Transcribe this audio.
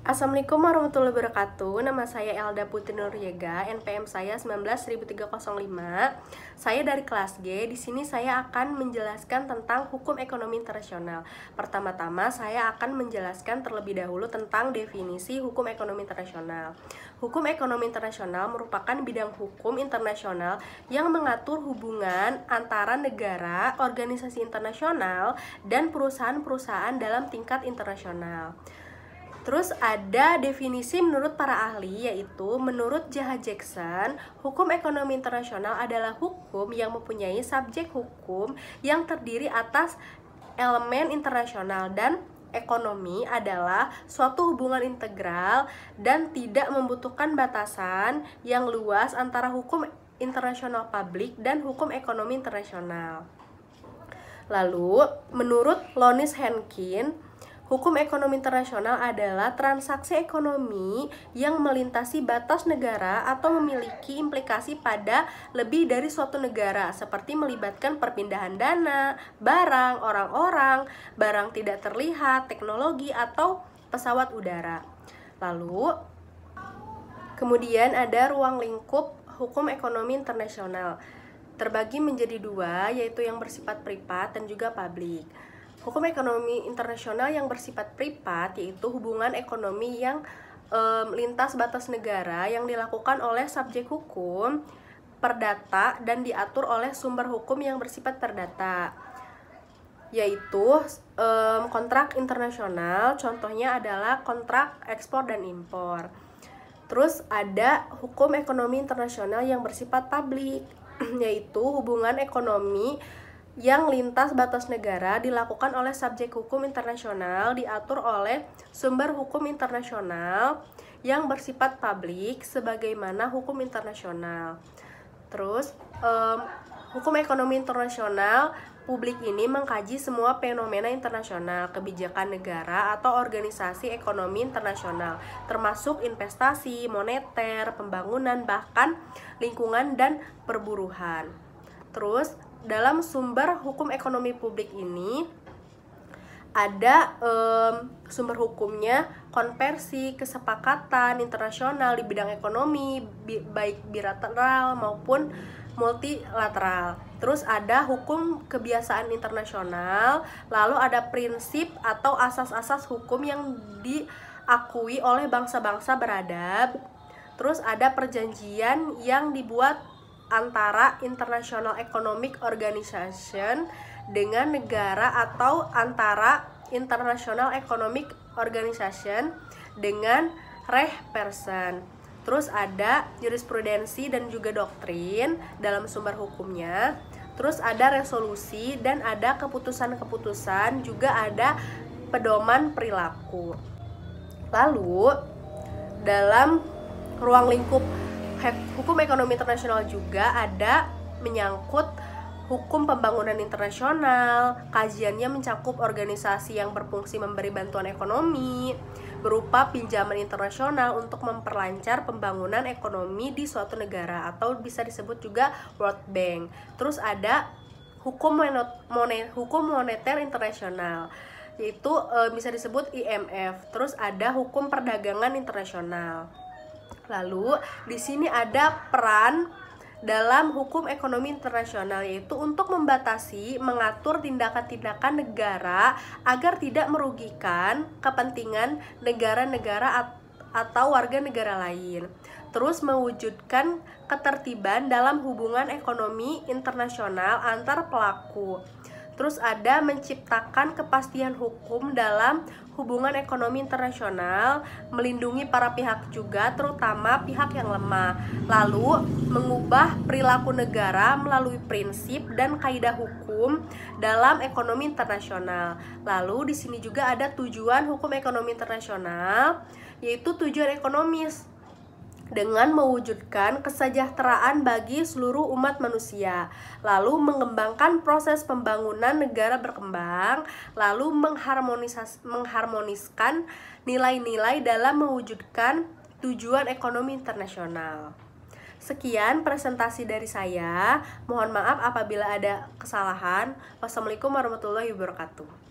Assalamualaikum warahmatullahi wabarakatuh. Nama saya Elda Putri Nuryega, NPM saya 19.305. Saya dari kelas G. Di sini saya akan menjelaskan tentang hukum ekonomi internasional. Pertama-tama saya akan menjelaskan terlebih dahulu tentang definisi hukum ekonomi internasional. Hukum ekonomi internasional merupakan bidang hukum internasional yang mengatur hubungan antara negara, organisasi internasional, dan perusahaan-perusahaan dalam tingkat internasional. Terus ada definisi menurut para ahli, yaitu menurut J.H. Jackson, hukum ekonomi internasional adalah hukum yang mempunyai subjek hukum yang terdiri atas elemen internasional, dan ekonomi adalah suatu hubungan integral dan tidak membutuhkan batasan yang luas antara hukum internasional publik dan hukum ekonomi internasional. Lalu, menurut Lonis Henkin, hukum ekonomi internasional adalah transaksi ekonomi yang melintasi batas negara atau memiliki implikasi pada lebih dari suatu negara, seperti melibatkan perpindahan dana, barang, orang-orang, barang tidak terlihat, teknologi, atau pesawat udara. Lalu, kemudian ada ruang lingkup hukum ekonomi internasional. Terbagi menjadi dua, yaitu yang bersifat privat dan juga publik. Hukum ekonomi internasional yang bersifat privat yaitu hubungan ekonomi yang lintas batas negara yang dilakukan oleh subjek hukum perdata dan diatur oleh sumber hukum yang bersifat perdata, yaitu kontrak internasional. Contohnya adalah kontrak ekspor dan impor. Terus ada hukum ekonomi internasional yang bersifat publik, yaitu hubungan ekonomi yang lintas batas negara dilakukan oleh subjek hukum internasional diatur oleh sumber hukum internasional yang bersifat publik sebagaimana hukum internasional. Terus hukum ekonomi internasional publik ini mengkaji semua fenomena internasional, kebijakan negara atau organisasi ekonomi internasional, termasuk investasi, moneter, pembangunan, bahkan lingkungan dan perburuhan. Terus dalam sumber hukum ekonomi publik ini ada sumber hukumnya konversi, kesepakatan internasional di bidang ekonomi, baik bilateral maupun multilateral. Terus ada hukum kebiasaan internasional, lalu ada prinsip atau asas-asas hukum yang diakui oleh bangsa-bangsa beradab. Terus ada perjanjian yang dibuat antara International Economic Organization dengan negara atau antara International Economic Organization dengan person. Terus ada jurisprudensi dan juga doktrin dalam sumber hukumnya. Terus ada resolusi dan ada keputusan-keputusan, juga ada pedoman perilaku. Lalu dalam ruang lingkup hukum ekonomi internasional juga ada menyangkut hukum pembangunan internasional. Kajiannya mencakup organisasi yang berfungsi memberi bantuan ekonomi berupa pinjaman internasional untuk memperlancar pembangunan ekonomi di suatu negara, atau bisa disebut juga World Bank. Terus ada hukum moneter internasional, yaitu bisa disebut IMF. Terus ada hukum perdagangan internasional. Lalu di sini ada peran dalam hukum ekonomi internasional, yaitu untuk membatasi, mengatur tindakan-tindakan negara agar tidak merugikan kepentingan negara-negara atau warga negara lain. Terus mewujudkan ketertiban dalam hubungan ekonomi internasional antar pelaku. Terus ada menciptakan kepastian hukum dalam hubungan ekonomi internasional, melindungi para pihak juga, terutama pihak yang lemah. Lalu mengubah perilaku negara melalui prinsip dan kaidah hukum dalam ekonomi internasional. Lalu di sini juga ada tujuan hukum ekonomi internasional, yaitu tujuan ekonomis dengan mewujudkan kesejahteraan bagi seluruh umat manusia, lalu mengembangkan proses pembangunan negara berkembang, lalu mengharmoniskan nilai-nilai dalam mewujudkan tujuan ekonomi internasional. Sekian presentasi dari saya. Mohon maaf apabila ada kesalahan. Wassalamualaikum warahmatullahi wabarakatuh.